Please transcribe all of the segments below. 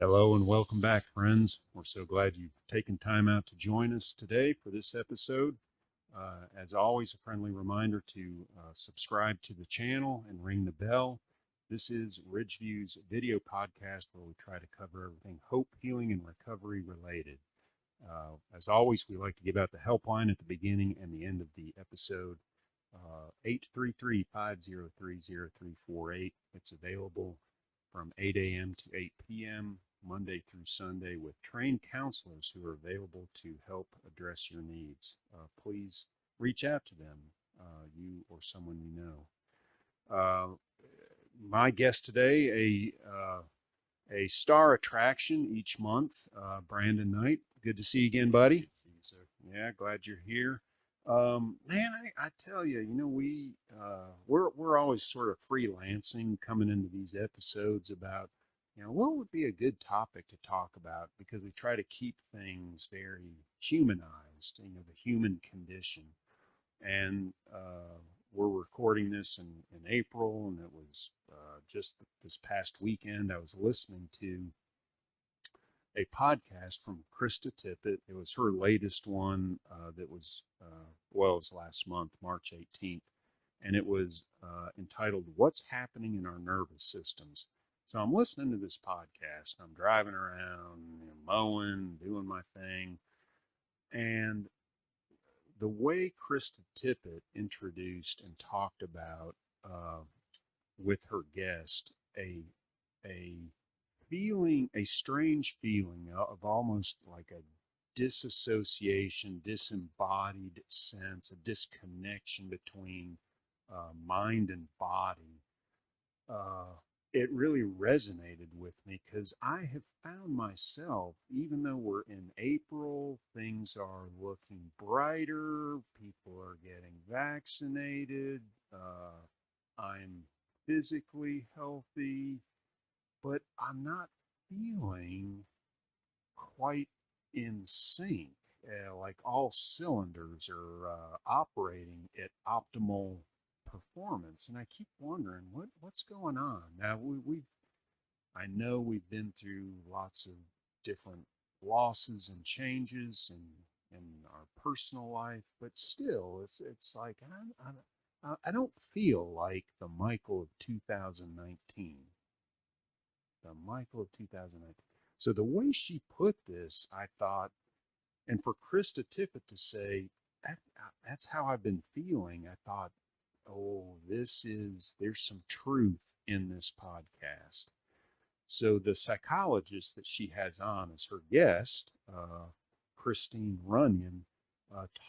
Hello and welcome back, friends. We're so glad you've taken time out to join us today for this episode. As always, a friendly reminder to subscribe to the channel and ring the bell. This is Ridgeview's video podcast where we try to cover everything hope, healing, and recovery related. As always, we like to give out the helpline at the beginning and the end of the episode. 833-503-0348. It's available from 8 a.m. to 8 p.m. Monday through Sunday with trained counselors who are available to help address your needs. Please reach out to them, you or someone you know. My guest today, a star attraction each month, Brandon Knight. Good to see you again, buddy. See you, sir. Yeah, glad you're here. Man, I tell you, we're always sort of freelancing, coming into these episodes about, what would be a good topic to talk about, because we try to keep things very humanized, the human condition. And we're recording this in April, and it was just this past weekend I was listening to a podcast from Krista Tippett. It was her latest one that was, it was last month, March 18th. And it was entitled, What's Happening in Our Nervous Systems? So I'm listening to this podcast. I'm driving around, mowing, doing my thing. And the way Krista Tippett introduced and talked about with her guest a feeling, a strange feeling of almost like a disassociation, disembodied sense, a disconnection between mind and body. It really resonated with me because I have found myself, even though we're in April, things are looking brighter, people are getting vaccinated, I'm physically healthy, but I'm not feeling quite in sync. Like all cylinders are operating at optimal performance, and I keep wondering what's going on. Now I know we've been through lots of different losses and changes in our personal life, but still, it's like I don't feel like the Michael of 2019. The Michael of 2019. So the way she put this, I thought, and for Krista Tippett to say, that's how I've been feeling, I thought, oh, there's some truth in this podcast. So the psychologist that she has on as her guest, Christine Runyon,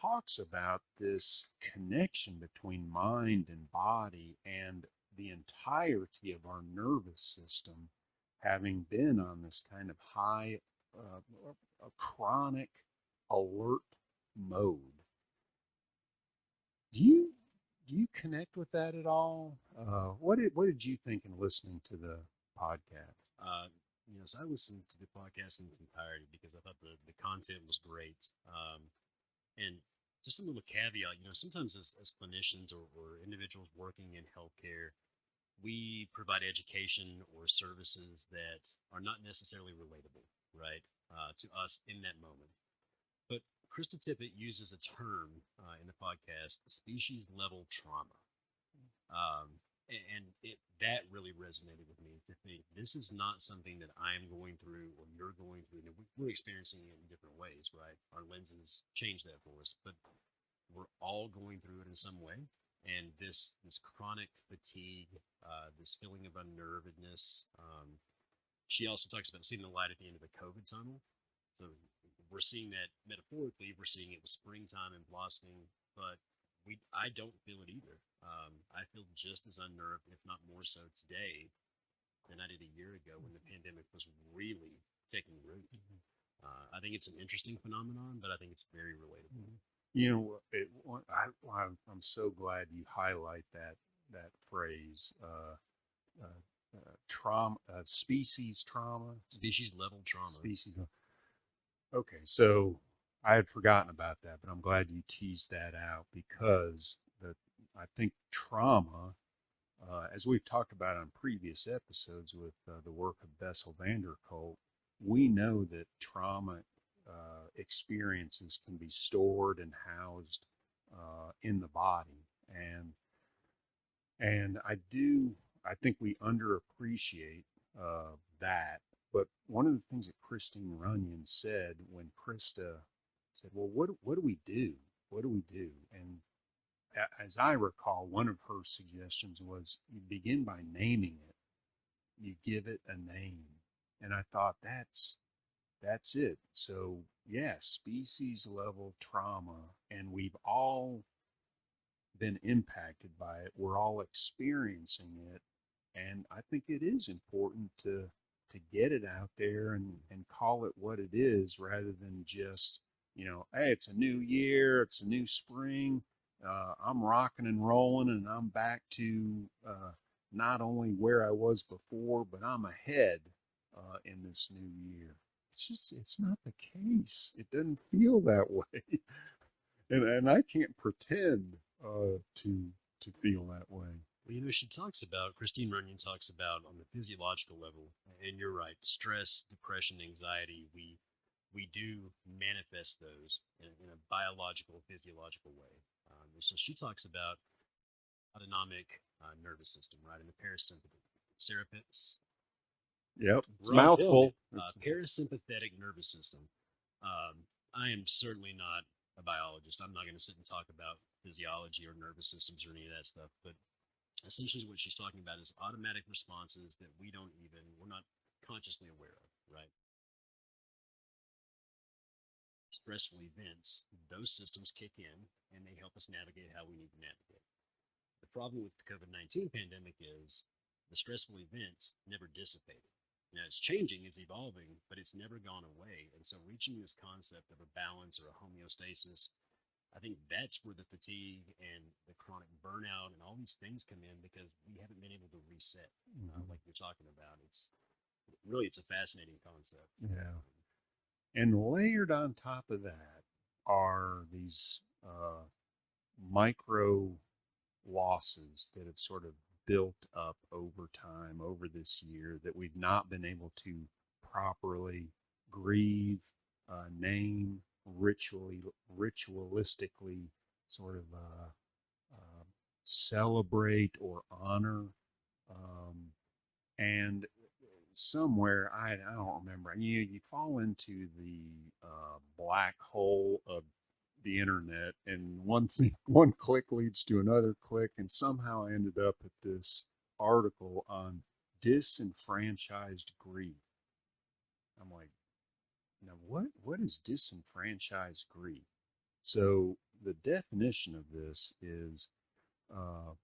talks about this connection between mind and body and the entirety of our nervous system having been on this kind of high, a chronic alert mode. Do you connect with that at all? What did you think in listening to the podcast? Uh, so I listened to the podcast in its entirety because I thought the content was great. And just a little caveat, sometimes as clinicians or individuals working in healthcare, we provide education or services that are not necessarily relatable, right, to us in that moment. But Krista Tippett uses a term in the podcast, species level trauma. And that really resonated with me to think this is not something that I'm going through or you're going through. And we're experiencing it in different ways, right? Our lenses change that for us, but we're all going through it in some way. And this chronic fatigue, this feeling of unnervedness. She also talks about seeing the light at the end of the COVID tunnel. So we're seeing that metaphorically. We're seeing it with springtime and blossoming, but I don't feel it either. I feel just as unnerved, if not more so today than I did a year ago when the pandemic was really taking root. I think it's an interesting phenomenon, but I think it's very relatable. I'm so glad you highlight that phrase, trauma, species trauma, species level trauma. Species. Okay, so I had forgotten about that, but I'm glad you teased that out because I think trauma, as we've talked about on previous episodes with the work of Bessel van der Kolk, we know that trauma experiences can be stored and housed in the body, and I think we underappreciate that. But one of the things that Christine Runyon said when Krista said, "Well, what do we do? What do we do?" And as I recall, one of her suggestions was you begin by naming it. You give it a name, and I thought that's it. So yeah, species level trauma, and we've all been impacted by it. We're all experiencing it, and I think it is important to get it out there and call it what it is, rather than just, hey, it's a new year, it's a new spring. I'm rocking and rolling, and I'm back to not only where I was before, but I'm ahead in this new year. It's not the case. It doesn't feel that way. And I can't pretend to feel that way. Well, she talks about, Christine Runyon talks about on the physiological level, and you're right, stress, depression, anxiety, we do manifest those in a biological, physiological way. And so she talks about autonomic nervous system, right, and the parasympathetic, Yep, it's a we're all mouthful. parasympathetic nervous system. I am certainly not a biologist. I'm not going to sit and talk about physiology or nervous systems or any of that stuff, but essentially what she's talking about is automatic responses that we're not consciously aware of, right? Stressful events, those systems kick in and they help us navigate how we need to navigate. The problem with the COVID-19 pandemic is the stressful events never dissipated. Now it's changing, it's evolving, but it's never gone away. And so reaching this concept of a balance or a homeostasis, I think that's where the fatigue and the chronic burnout and all these things come in, because we haven't been able to reset, like you're talking about. It's a fascinating concept. Yeah. And layered on top of that are these micro losses that have sort of built up over time, over this year, that we've not been able to properly grieve, name, ritualistically sort of celebrate or honor. And somewhere, I don't remember, you fall into the black hole of the internet, and one click leads to another click, and somehow I ended up at this article on disenfranchised grief. I'm like, now what is disenfranchised grief? So the definition of this is uh,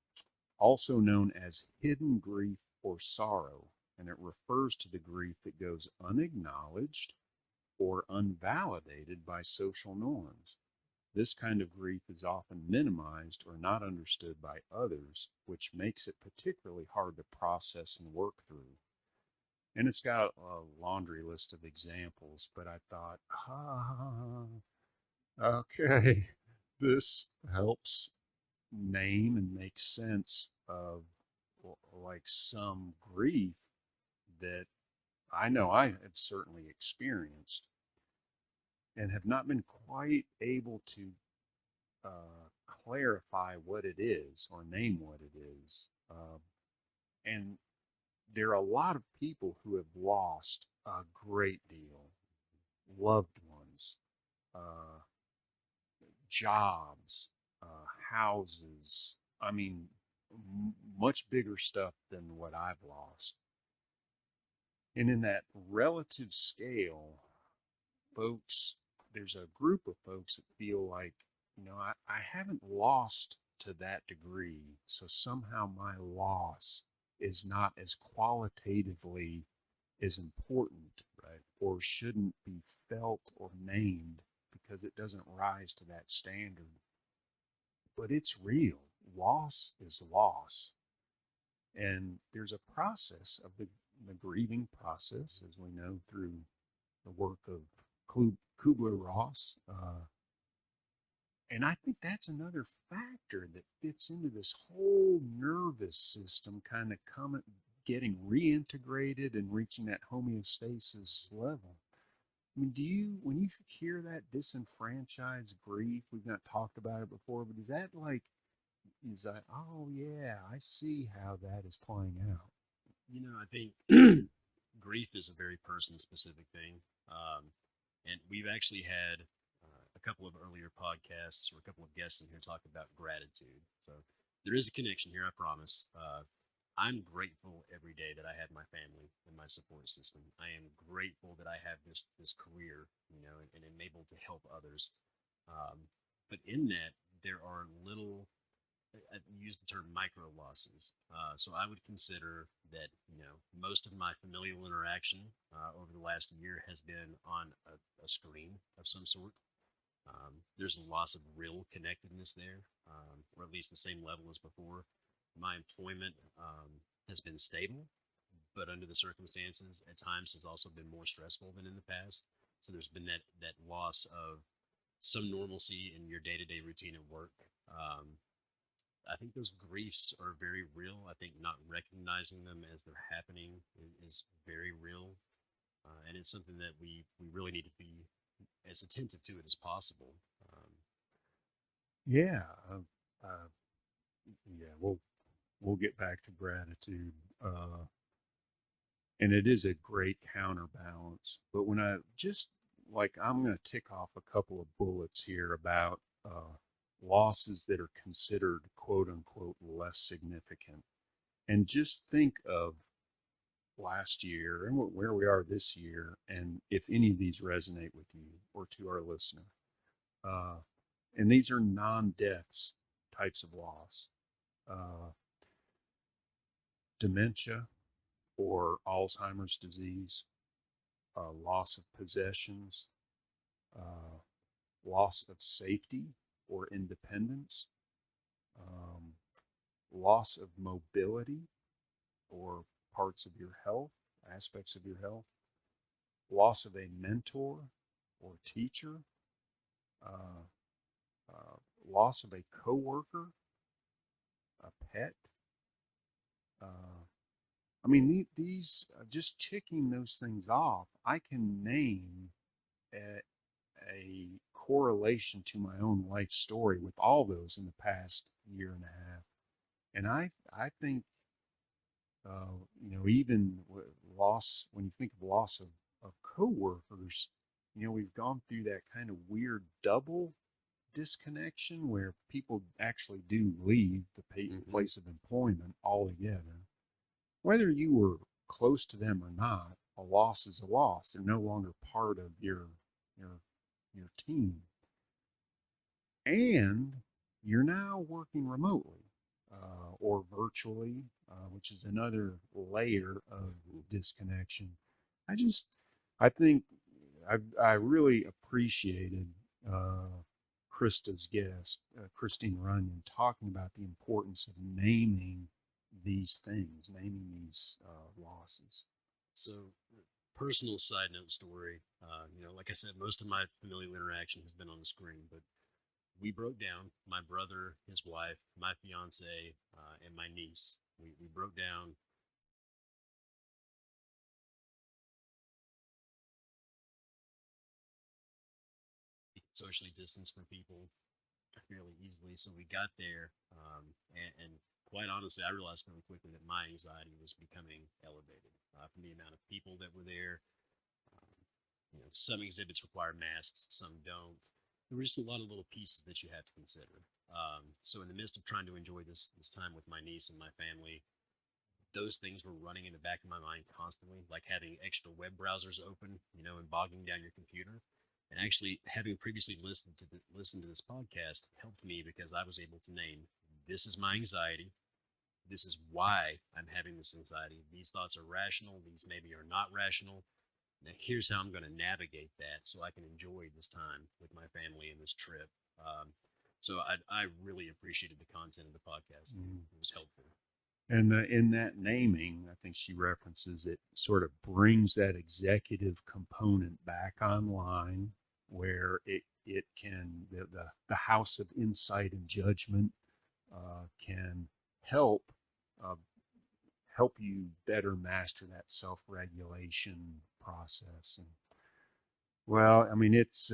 also known as hidden grief or sorrow, and it refers to the grief that goes unacknowledged or unvalidated by social norms. This kind of grief is often minimized or not understood by others, which makes it particularly hard to process and work through. And it's got a laundry list of examples, but I thought, okay, this helps name and make sense of like some grief that I know I have certainly experienced and have not been quite able to clarify what it is or name what it is. And there are a lot of people who have lost a great deal, loved ones, uh, jobs, houses. I mean, much bigger stuff than what I've lost. And in that relative scale, folks, there's a group of folks that feel like, I haven't lost to that degree. So somehow my loss is not as qualitatively as important, right? Or shouldn't be felt or named because it doesn't rise to that standard. But it's real. Loss is loss. And there's a process of the grieving process, as we know through the work of Kubler-Ross. And I think that's another factor that fits into this whole nervous system kind of getting reintegrated and reaching that homeostasis level. I mean, when you hear that disenfranchised grief, we've not talked about it before, but is that, oh yeah, I see how that is playing out. I think grief is a very person-specific thing, and we've actually had a couple of earlier podcasts or a couple of guests in here talk about gratitude. So there is a connection here, I promise. I'm grateful every day that I have my family and my support system. I am grateful that I have this career, and am able to help others. But in that, there are little, I use the term micro losses. So I would consider that, most of my familial interaction over the last year has been on a screen of some sort. There's a loss of real connectedness there, or at least the same level as before. My employment has been stable, but under the circumstances, at times has also been more stressful than in the past. So there's been that loss of some normalcy in your day-to-day routine at work. I think those griefs are very real. I think not recognizing them as they're happening is very real, and it's something that we really need to be as attentive to it as possible. Yeah, uh, yeah. We'll get back to gratitude, and it is a great counterbalance. But when I just I'm going to tick off a couple of bullets here about losses that are considered quote unquote less significant, and just think of last year and where we are this year, and if any of these resonate with you or to our listener. And these are non-deaths types of loss. Uh, Dementia or Alzheimer's disease, loss of possessions, uh, loss of safety or independence, um, loss of mobility or parts of your health, aspects of your health, loss of a mentor or teacher, uh, loss of a coworker, a pet. I mean, these just ticking those things off, I can name a, a correlation to my own life story with all those in the past year and a half. And I think, even loss, when you think of loss of coworkers, we've gone through that kind of weird double disconnection where people actually do leave the place of employment altogether. Whether you were close to them or not, a loss is a loss. They're no longer part of your your team, and you're now working remotely or virtually, which is another layer of disconnection. I just, I think I really appreciated Krista's guest, Christine Runyon, talking about the importance of naming these things, naming these losses. So, personal side note story. Like I said, most of my familial interaction has been on the screen, but we broke down. My brother, his wife, my fiance, and my niece. We broke down socially distanced from people fairly easily. So we got there, and quite honestly, I realized fairly quickly that my anxiety was becoming elevated from the amount of people that were there. Um, some exhibits require masks, some don't. There were just a lot of little pieces that you have to consider. So in the midst of trying to enjoy this time with my niece and my family, those things were running in the back of my mind constantly, like having extra web browsers open, and bogging down your computer. And actually, having previously listened to this podcast helped me because I was able to name, this is my anxiety. This is why I'm having this anxiety. These thoughts are rational. These maybe are not rational. Now, here's how I'm going to navigate that so I can enjoy this time with my family and this trip. So I really appreciated the content of the podcast. It was helpful. And in that naming, I think she references it sort of brings that executive component back online, where it can the house of insight and judgment can help help you better master that self-regulation process. And well, I mean, it's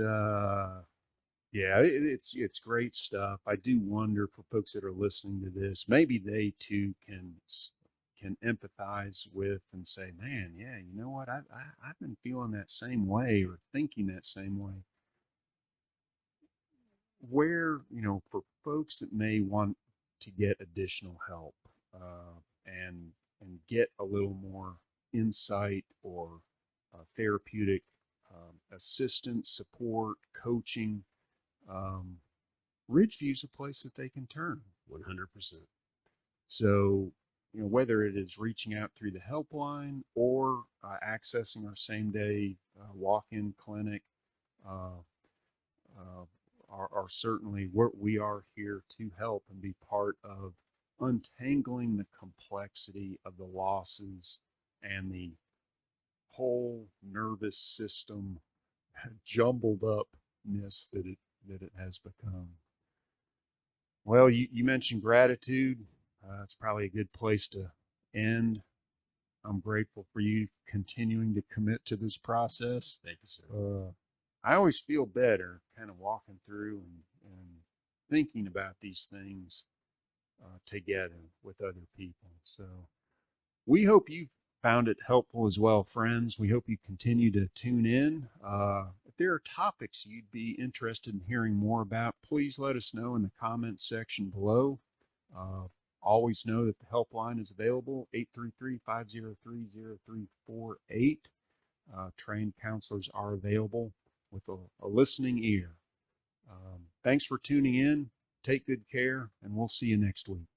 great stuff. I do wonder for folks that are listening to this, maybe they too can empathize with and say, man, yeah, you know what? I've been feeling that same way or thinking that same way. Where, for folks that may want to get additional help, and get a little more insight or therapeutic assistance, support, coaching, Ridgeview's a place that they can turn. 100%. So, whether it is reaching out through the helpline or accessing our same day walk-in clinic, uh, uh, are certainly what we are here to help and be part of untangling the complexity of the losses and the whole nervous system jumbled upness that it has become. Well, you mentioned gratitude. It's probably a good place to end. I'm grateful for you continuing to commit to this process. Thank you, sir. I always feel better kind of walking through and thinking about these things together with other people. So we hope you found it helpful as well, friends. We hope you continue to tune in. If there are topics you'd be interested in hearing more about, please let us know in the comments section below. Always know that the helpline is available, 833-503-0348. Trained counselors are available with a listening ear. Thanks for tuning in. Take good care, and we'll see you next week.